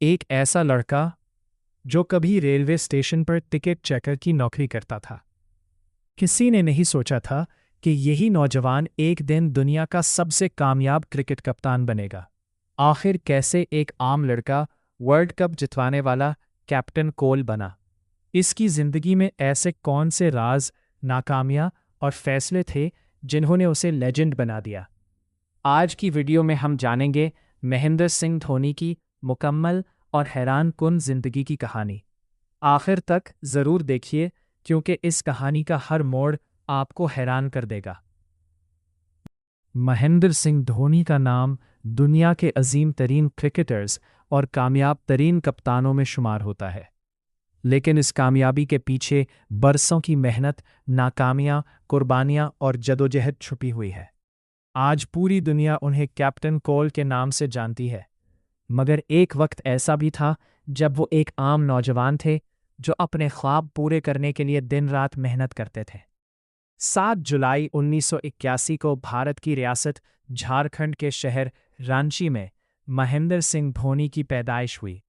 एक ऐसा लड़का जो कभी रेलवे स्टेशन पर टिकट चेकर की नौकरी करता था। किसी ने नहीं सोचा था कि यही नौजवान एक दिन दुनिया का सबसे कामयाब क्रिकेट कप्तान बनेगा। आखिर कैसे एक आम लड़का वर्ल्ड कप जितवाने वाला कैप्टन कोल बना? इसकी जिंदगी में ऐसे कौन से राज, नाकामियां और फैसले थे जिन्होंने उसे लेजेंड बना दिया? आज की वीडियो में हम जानेंगे महेंद्र सिंह धोनी की मुकम्मल और हैरान कुन जिंदगी की कहानी। आखिर तक जरूर देखिए क्योंकि इस कहानी का हर मोड़ आपको हैरान कर देगा। महेंद्र सिंह धोनी का नाम दुनिया के अजीम तरीन क्रिकेटर्स और कामयाब तरीन कप्तानों में शुमार होता है। लेकिन इस कामयाबी के पीछे बरसों की मेहनत, नाकामियां, कुर्बानियां और जदोजहद छुपी हुई है। आज पूरी दुनिया उन्हें कैप्टन कोल के नाम से जानती है, मगर एक वक्त ऐसा भी था जब वो एक आम नौजवान थे जो अपने ख्वाब पूरे करने के लिए दिन रात मेहनत करते थे। 7 जुलाई 1981 को भारत की रियासत झारखंड के शहर रांची में महेंद्र सिंह धोनी की पैदाइश हुई।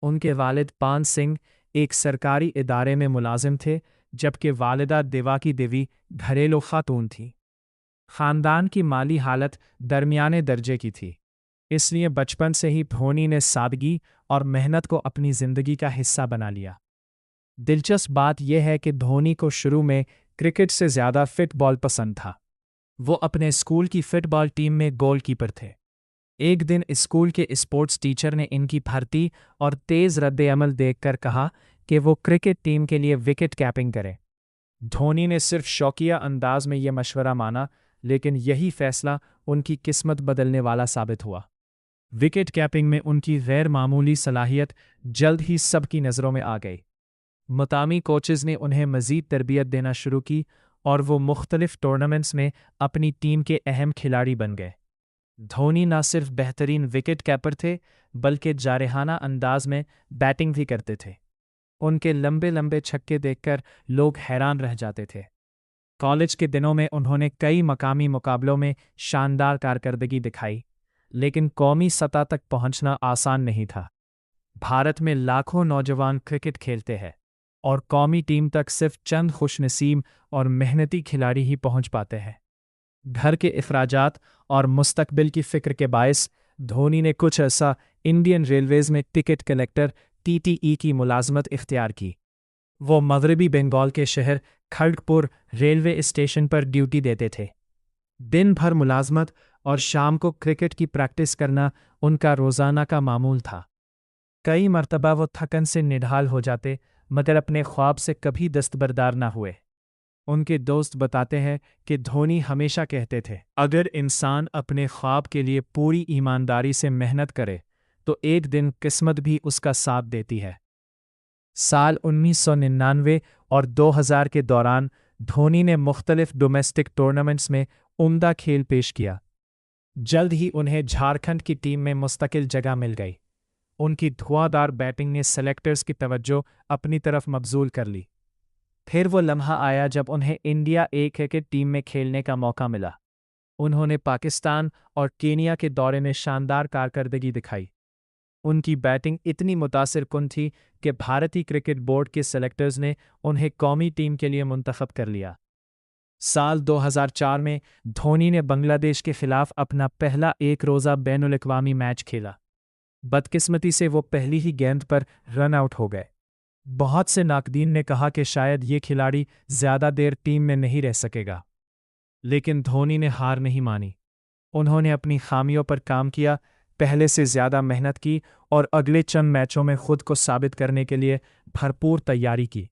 उनके वालिद पान सिंह एक सरकारी इदारे में मुलाजिम थे, जबकि वालिदा देवाकी देवी घरेलू खातून थी। खानदान की माली हालत दरमियाने दर्जे की थी, इसलिए बचपन से ही धोनी ने सादगी और मेहनत को अपनी जिंदगी का हिस्सा बना लिया। दिलचस्प बात यह है कि धोनी को शुरू में क्रिकेट से ज़्यादा फुटबॉल पसंद था। वो अपने स्कूल की फुटबॉल टीम में गोलकीपर थे। एक दिन स्कूल के स्पोर्ट्स टीचर ने इनकी भर्ती और तेज़ रद्द-ए-अमल देखकर कहा कि वो क्रिकेट टीम के लिए विकेट कैपिंग करें। धोनी ने सिर्फ शौकिया अंदाज में यह मशवरा माना, लेकिन यही फैसला उनकी किस्मत बदलने वाला साबित हुआ। विकेट कैपिंग में उनकी गैर मामूली सलाहियत जल्द ही सबकी नज़रों में आ गई। मुकामी कोचेज़ ने उन्हें मज़ीद तरबियत देना शुरू की और वो मुख्तलिफ टूर्नामेंट्स में अपनी टीम के अहम खिलाड़ी बन गए। धोनी न सिर्फ बेहतरीन विकेट कीपर थे, बल्कि जारहाना अंदाज में बैटिंग भी करते थे। उनके लंबे लंबे छक्के देखकर लोग हैरान रह जाते थे। कॉलेज के दिनों में उन्होंने कई मकामी मुकाबलों में शानदार कारकर्दगी दिखाई, लेकिन कौमी सतह तक पहुंचना आसान नहीं था। भारत में लाखों नौजवान क्रिकेट खेलते हैं और कौमी टीम तक सिर्फ चंद खुशनसीब और मेहनती खिलाड़ी ही पहुंच पाते हैं। घर के अखराजात और मुस्तकबिल की फिक्र के बायस धोनी ने कुछ अर्सा इंडियन रेलवेज में टिकट कलेक्टर (TTE) की मुलाजमत इख्तियार की। वो मगरबी बंगाल के शहर खड़गपुर रेलवे स्टेशन पर ड्यूटी देते थे। दिन भर मुलाजमत और शाम को क्रिकेट की प्रैक्टिस करना उनका रोज़ाना का मामूल था। कई मर्तबा वो थकन से निढाल हो जाते, मगर अपने ख्वाब से कभी दस्तबरदार ना हुए। उनके दोस्त बताते हैं कि धोनी हमेशा कहते थे, अगर इंसान अपने ख्वाब के लिए पूरी ईमानदारी से मेहनत करे तो एक दिन किस्मत भी उसका साथ देती है। साल 1999 और 2000 के दौरान धोनी ने मुख्तलिफ डोमेस्टिक टूर्नामेंट्स में उम्दा खेल पेश किया। जल्द ही उन्हें झारखंड की टीम में मुस्तकिल जगह मिल गई। उनकी धुआंधार बैटिंग ने सेलेक्टर्स की तवज्जो अपनी तरफ मबजूल कर ली। फिर वो लम्हा आया जब उन्हें इंडिया ए क्रिकेट टीम में खेलने का मौका मिला। उन्होंने पाकिस्तान और केनिया के दौरे में शानदार कारकर्दगी दिखाई। उनकी बैटिंग इतनी मुतासिर कुन थी कि भारतीय क्रिकेट बोर्ड के सेलेक्टर्स ने उन्हें कौमी टीम के लिए मुंतखब कर लिया। साल 2004 में धोनी ने बांग्लादेश के खिलाफ अपना पहला एक रोज़ा बैनुल-अक़वामी मैच खेला। बदकिस्मती से वो पहली ही गेंद पर रन आउट हो गए। बहुत से नाकदीन ने कहा कि शायद ये खिलाड़ी ज़्यादा देर टीम में नहीं रह सकेगा, लेकिन धोनी ने हार नहीं मानी। उन्होंने अपनी खामियों पर काम किया, पहले से ज़्यादा मेहनत की और अगले चंद मैचों में खुद को साबित करने के लिए भरपूर तैयारी की।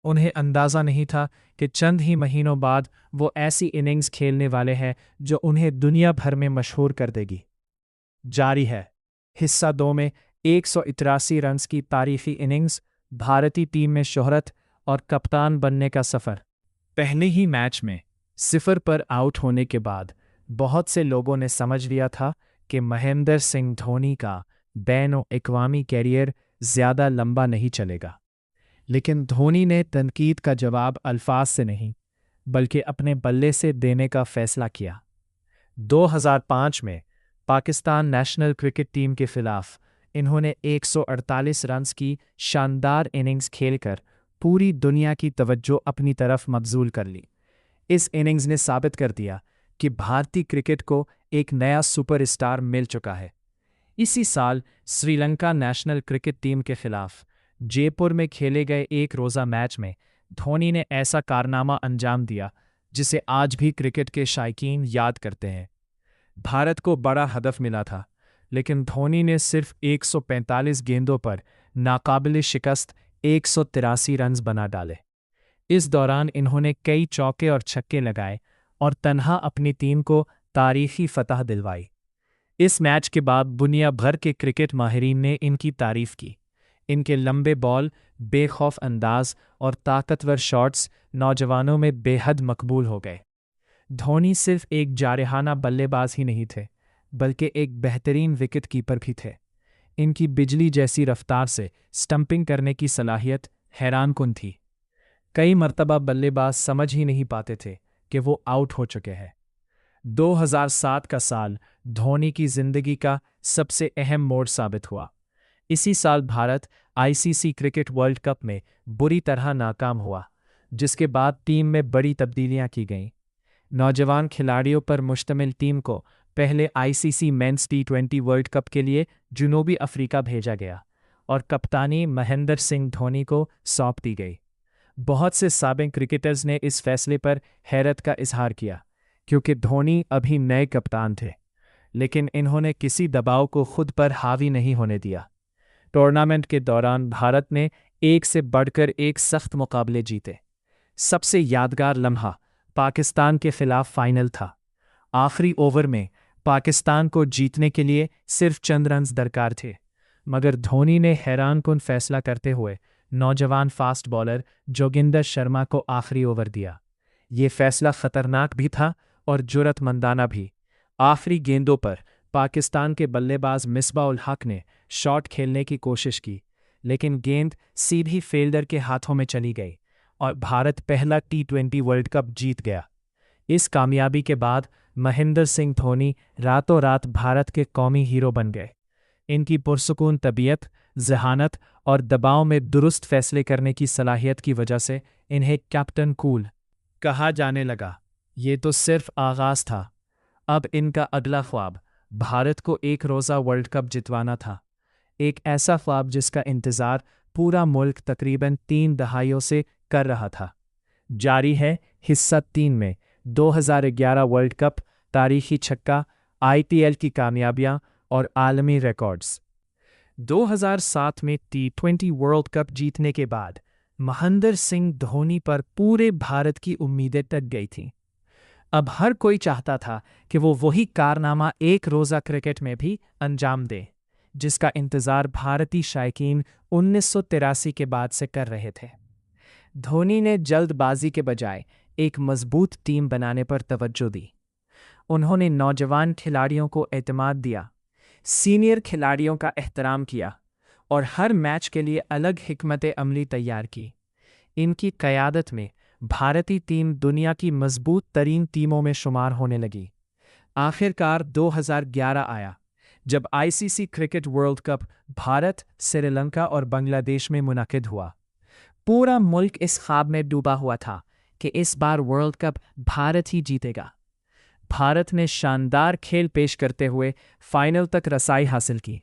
उन्हें अंदाज़ा नहीं था कि चंद ही महीनों बाद वो ऐसी इनिंग्स खेलने वाले हैं जो उन्हें दुनिया भर में मशहूर कर देगी। जारी है हिस्सा 2 में 183 रन्स की तारीखी इनिंग्स, भारतीय टीम में शोहरत और कप्तान बनने का सफ़र। पहले ही मैच में 0 पर आउट होने के बाद बहुत से लोगों ने समझ लिया था कि महेंद्र सिंह धोनी का बैन-ओ-अक़वामी कैरियर ज़्यादा लंबा नहीं चलेगा। लेकिन धोनी ने तनकीद का जवाब अल्फाज से नहीं, बल्कि अपने बल्ले से देने का फैसला किया। 2005 में पाकिस्तान नेशनल क्रिकेट टीम के खिलाफ इन्होंने 148 रन्स की शानदार इनिंग्स खेलकर पूरी दुनिया की तवज्जो अपनी तरफ मबजूल कर ली। इस इनिंग्स ने साबित कर दिया कि भारतीय क्रिकेट को एक नया सुपरस्टार मिल चुका है। इसी साल श्रीलंका नेशनल क्रिकेट टीम के खिलाफ जयपुर में खेले गए एक रोज़ा मैच में धोनी ने ऐसा कारनामा अंजाम दिया जिसे आज भी क्रिकेट के शायकीन याद करते हैं। भारत को बड़ा हदफ मिला था, लेकिन धोनी ने सिर्फ 145 गेंदों पर नाकाबिले शिकस्त 183 रन्स बना डाले। इस दौरान इन्होंने कई चौके और छक्के लगाए और तन्हा अपनी टीम को तारीखी फतह दिलवाई। इस मैच के बाद दुनिया भर के क्रिकेट माहिरीन ने इनकी तारीफ की। इनके लंबे बॉल, बेखौफ अंदाज और ताकतवर शॉट्स नौजवानों में बेहद मकबूल हो गए। धोनी सिर्फ एक जारहाना बल्लेबाज ही नहीं थे, बल्कि एक बेहतरीन विकेट कीपर भी थे। इनकी बिजली जैसी रफ्तार से स्टंपिंग करने की सलाहियत हैरानकुन थी। कई मर्तबा बल्लेबाज समझ ही नहीं पाते थे कि वो आउट हो चुके हैं। 2007 का साल धोनी की जिंदगी का सबसे अहम मोड़ साबित हुआ। इसी साल Bharat ICC cricket world cup में बुरी तरह नाकाम हुआ, जिसके बाद टीम में बड़ी तब्दीलियां की गईं। नौजवान खिलाड़ियों पर मुश्तमिल टीम को पहले आईसीसी मेंस टी20 वर्ल्ड कप के लिए जनूबी अफ्रीका भेजा गया और कप्तानी महेंद्र सिंह धोनी को सौंप दी गई। बहुत से साबिक क्रिकेटर्स ने इस फैसले पर हैरत का इजहार किया, क्योंकि धोनी अभी नए कप्तान थे, लेकिन इन्होंने किसी दबाव को खुद पर हावी नहीं होने दिया। टूर्नामेंट के दौरान भारत ने एक से बढ़कर एक सख्त मुकाबले जीते। सबसे यादगार लम्हा पाकिस्तान के खिलाफ फाइनल था। आखिरी ओवर में पाकिस्तान को जीतने के लिए सिर्फ चंद रन्स दरकार थे, मगर धोनी ने हैरानकुन फैसला करते हुए नौजवान फास्ट बॉलर जोगिंदर शर्मा को आखिरी ओवर दिया। ये फैसला खतरनाक भी था और जुर्रतमंदाना भी। आखिरी गेंदों पर पाकिस्तान के बल्लेबाज मिसबाह-उल हक ने शॉट खेलने की कोशिश की, लेकिन गेंद सीधी फील्डर के हाथों में चली गई और भारत पहला टी20 वर्ल्ड कप जीत गया। इस कामयाबी के बाद महेंद्र सिंह धोनी रातों रात भारत के कौमी हीरो बन गए। इनकी पुरसुकून तबीयत, ज़हानत और दबाव में दुरुस्त फैसले करने की सलाहियत की वजह से इन्हें कैप्टन कूल कहा जाने लगा। ये तो सिर्फ आगाज़ था। अब इनका अगला ख्वाब भारत को एक रोज़ा वर्ल्ड कप जितवाना था, एक ऐसा ख्वाब जिसका इंतज़ार पूरा मुल्क तकरीबन 3 दहाइयों से कर रहा था। जारी है हिस्सा 3 में 2011 वर्ल्ड कप, तारीखी छक्का, आईपीएल की कामयाबियां और आलमी रिकॉर्ड्स। 2007 में टी20 वर्ल्ड कप जीतने के बाद महेंद्र सिंह धोनी पर पूरे भारत की उम्मीदें टक गई थीं। अब हर कोई चाहता था कि वो वही कारनामा एक रोज़ा क्रिकेट में भी अंजाम दे, जिसका इंतज़ार भारतीय शायकीन 1983 के बाद से कर रहे थे। धोनी ने जल्दबाजी के बजाय एक मजबूत टीम बनाने पर तवज्जो दी। उन्होंने नौजवान खिलाड़ियों को एतमाद दिया, सीनियर खिलाड़ियों का एहतराम किया और हर मैच के लिए अलग हिकमत अमली तैयार की। इनकी क़यादत में भारतीय टीम दुनिया की मजबूत तरीन टीमों में शुमार होने लगी। आखिरकार 2011 आया, जब ICC cricket world cup Bharat, Sri Lanka और बांग्लादेश में मुनक़िद हुआ। पूरा मुल्क इस ख्वाब में डूबा हुआ था कि इस बार वर्ल्ड कप भारत ही जीतेगा। भारत ने शानदार खेल पेश करते हुए फाइनल तक रसाई हासिल की,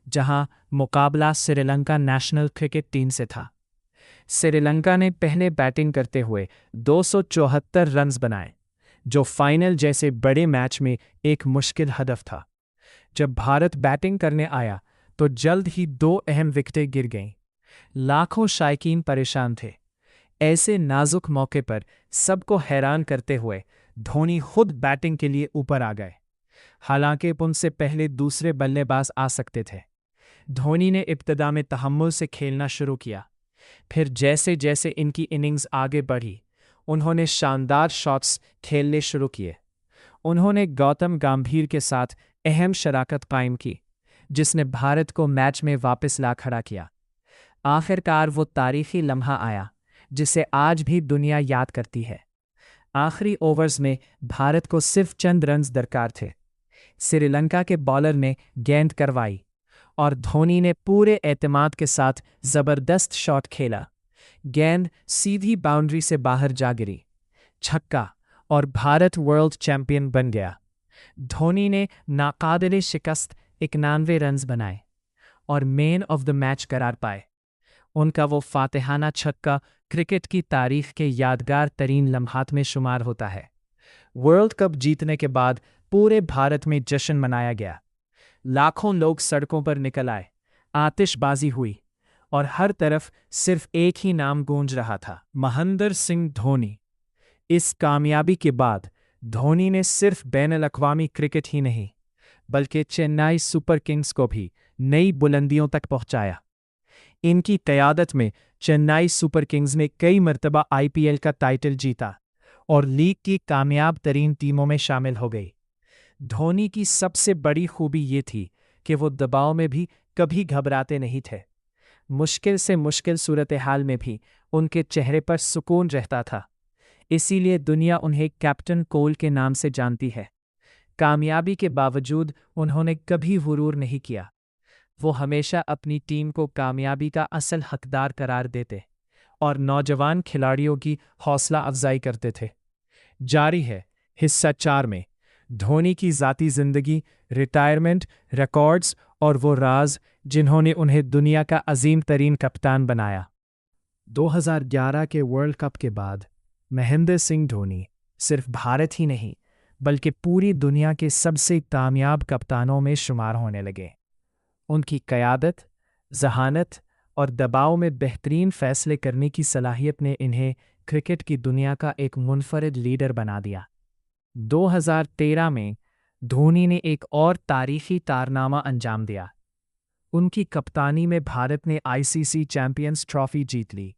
जहां मुकाबला श्रीलंका नेशनल क्रिकेट टीम से था। श्रीलंका ने पहले बैटिंग करते हुए 274 रन्स बनाए, जो फाइनल जैसे बड़े मैच में एक मुश्किल हदफ था। जब भारत बैटिंग करने आया तो जल्द ही 2 अहम विकेटें गिर गईं। लाखों शायकीन परेशान थे। ऐसे नाजुक मौके पर सबको हैरान करते हुए धोनी खुद बैटिंग के लिए ऊपर आ गए। हालांकि उनसे पहले दूसरे बल्लेबाज आ सकते थे। धोनी ने इब्तिदा में तहम्मुल से खेलना शुरू किया। फिर जैसे जैसे इनकी इनिंग्स आगे बढ़ी, उन्होंने शानदार शॉट्स खेलने शुरू किए। उन्होंने गौतम गंभीर के साथ अहम शराकत कायम की, जिसने भारत को मैच में वापस ला खड़ा किया। आखिरकार वो तारीखी लम्हा आया जिसे आज भी दुनिया याद करती है। आखिरी ओवर्स में भारत को सिर्फ चंद रन्स दरकार थे। श्रीलंका के बॉलर ने गेंद करवाई और धोनी ने पूरे एतमाद के साथ जबरदस्त शॉट खेला। गेंद सीधी बाउंड्री से बाहर जा गिरी, छक्का, और भारत वर्ल्ड चैंपियन बन गया। धोनी ने नाकाबिले शिकस्त 91 रन्स बनाए और मैन ऑफ द मैच करार पाए। उनका वो फातिहाना छक्का क्रिकेट की तारीख के यादगार तरीन लम्हात में शुमार होता है। वर्ल्ड कप जीतने के बाद पूरे भारत में जश्न मनाया गया। लाखों लोग सड़कों पर निकल आए, आतिशबाजी हुई और हर तरफ सिर्फ एक ही नाम गूंज रहा था, महेंद्र सिंह धोनी। इस कामयाबी के बाद धोनी ने सिर्फ बैन-अल-अक़वामी क्रिकेट ही नहीं बल्कि चेन्नई सुपर किंग्स को भी नई बुलंदियों तक पहुंचाया। इनकी क़यादत में चेन्नई सुपर किंग्स ने कई मर्तबा आईपीएल का टाइटल जीता और लीग की कामयाब तरीन टीमों में शामिल हो गई। धोनी की सबसे बड़ी खूबी ये थी कि वो दबाव में भी कभी घबराते नहीं थे। मुश्किल से मुश्किल सूरत हाल में भी उनके चेहरे पर सुकून रहता था। इसीलिए दुनिया उन्हें कैप्टन कोल के नाम से जानती है। कामयाबी के बावजूद उन्होंने कभी गुरूर नहीं किया। वो हमेशा अपनी टीम को कामयाबी का असल हकदार करार देते और नौजवान खिलाड़ियों की हौसला अफजाई करते थे। जारी है हिस्सा 4 में धोनी की ज़ाती ज़िंदगी, रिटायरमेंट, रिकॉर्ड्स और वो राज जिन्होंने उन्हें दुनिया का अजीम तरीन कप्तान बनाया। 2011 के वर्ल्ड कप के बाद महेंद्र सिंह धोनी सिर्फ भारत ही नहीं बल्कि पूरी दुनिया के सबसे कामयाब कप्तानों में शुमार होने लगे। उनकी क़यादत, ज़हानत और दबाव में बेहतरीन फ़ैसले करने की सलाहियत ने इन्हें क्रिकेट की दुनिया का एक मुनफरिद लीडर बना दिया। 2013 में धोनी ने एक और तारीख़ी कारनामा अंजाम दिया। उनकी कप्तानी में भारत ने आईसीसी चैंपियंस ट्रॉफ़ी जीत ली।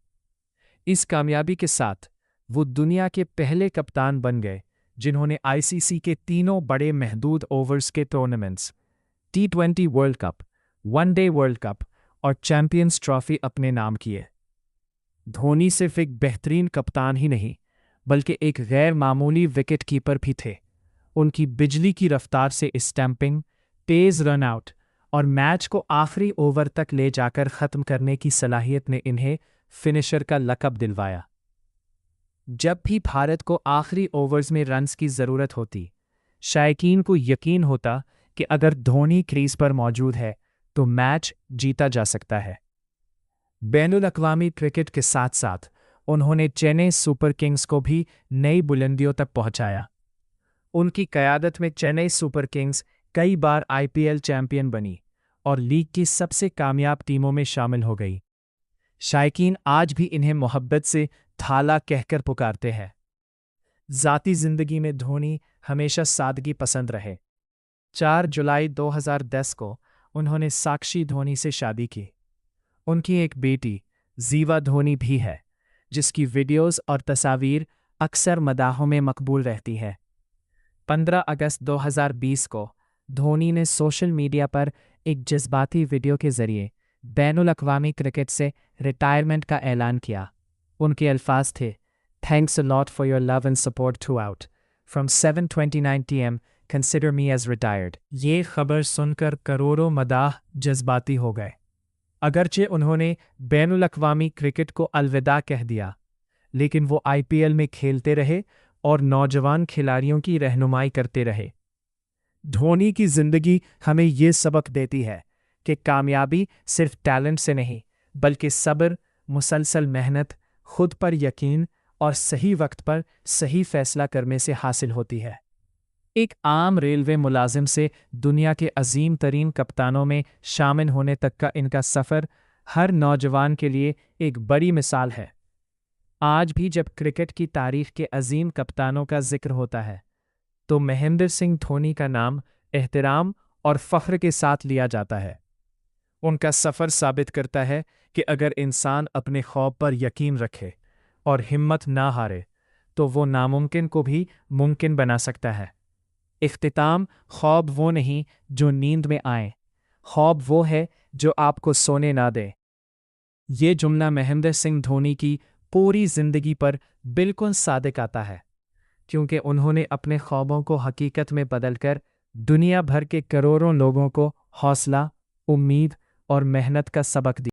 इस कामयाबी के साथ वो दुनिया के पहले कप्तान बन गए जिन्होंने आईसीसी के तीनों बड़े महदूद ओवर्स के tournaments T20 world cup, one day world cup और चैंपियंस ट्रॉफ़ी अपने नाम किए। धोनी सिर्फ एक बेहतरीन कप्तान ही नहीं बल्कि एक गैर मामूली विकेट कीपर भी थे। उनकी बिजली की रफ्तार से स्टैंपिंग, तेज़ रन आउट और मैच को आखिरी ओवर तक ले जाकर ख़त्म करने की सलाहियत ने इन्हें फिनिशर का लक़ब दिलवाया। जब भी भारत को आखिरी ओवर्स में रन्स की ज़रूरत होती, शायकीन को यकीन होता कि अगर धोनी क्रीज पर मौजूद है तो मैच जीता जा सकता है। बैनुल-अक़वामी क्रिकेट के साथ साथ उन्होंने चेन्नई सुपर किंग्स को भी नई बुलंदियों तक पहुंचाया। उनकी क़यादत में चेन्नई सुपर किंग्स कई बार आईपीएल चैंपियन बनी और लीग की सबसे कामयाब टीमों में शामिल हो गई। शायकीन आज भी इन्हें मोहब्बत से थाला कहकर पुकारते हैं। ज़ाती ज़िंदगी में धोनी हमेशा सादगी पसंद रहे। 4 जुलाई 2010 को उन्होंने साक्षी धोनी से शादी की। उनकी एक बेटी जीवा धोनी भी है जिसकी वीडियोस और तस्वीर अक्सर मदाहों में मकबूल रहती है। 15 अगस्त 2020 को धोनी ने सोशल मीडिया पर एक जज्बाती वीडियो के ज़रिए बैनुल-अक़वामी क्रिकेट से रिटायरमेंट का ऐलान किया। उनके अल्फाज थे, "Thanks a lot for your love and support throughout. From 7:29 PM, consider me as retired." ये खबर सुनकर करोड़ों मदाह जज्बाती हो गए। अगरचे उन्होंने बैनुल-अक़वामी क्रिकेट को अलविदा कह दिया, लेकिन वो आईपीएल में खेलते रहे और नौजवान खिलाड़ियों की रहनुमाई करते रहे। धोनी की ज़िंदगी हमें ये सबक देती है कि कामयाबी सिर्फ टैलेंट से नहीं बल्कि सब्र, मुसलसल मेहनत, खुद पर यकीन और सही वक्त पर सही फैसला करने से हासिल होती है। एक आम रेलवे मुलाजिम से दुनिया के अजीम तरीन कप्तानों में शामिल होने तक का इनका सफ़र हर नौजवान के लिए एक बड़ी मिसाल है। आज भी जब क्रिकेट की तारीख के अजीम कप्तानों का जिक्र होता है तो महेंद्र सिंह धोनी का नाम एहतराम और फ़ख्र के साथ लिया जाता है। उनका सफ़र साबित करता है कि अगर इंसान अपने ख्वाब पर यकीन रखे और हिम्मत ना हारे तो वो नामुमकिन को भी मुमकिन बना सकता है। इख्तिताम, ख्वाब वो नहीं जो नींद में आए, ख्वाब वो है जो आपको सोने ना दे। ये जुमला महेंद्र सिंह धोनी की पूरी ज़िंदगी पर बिल्कुल सादिक आता है क्योंकि उन्होंने अपने ख्वाबों को हकीकत में बदलकर दुनिया भर के करोड़ों लोगों को हौसला, उम्मीद और मेहनत का सबक दिया।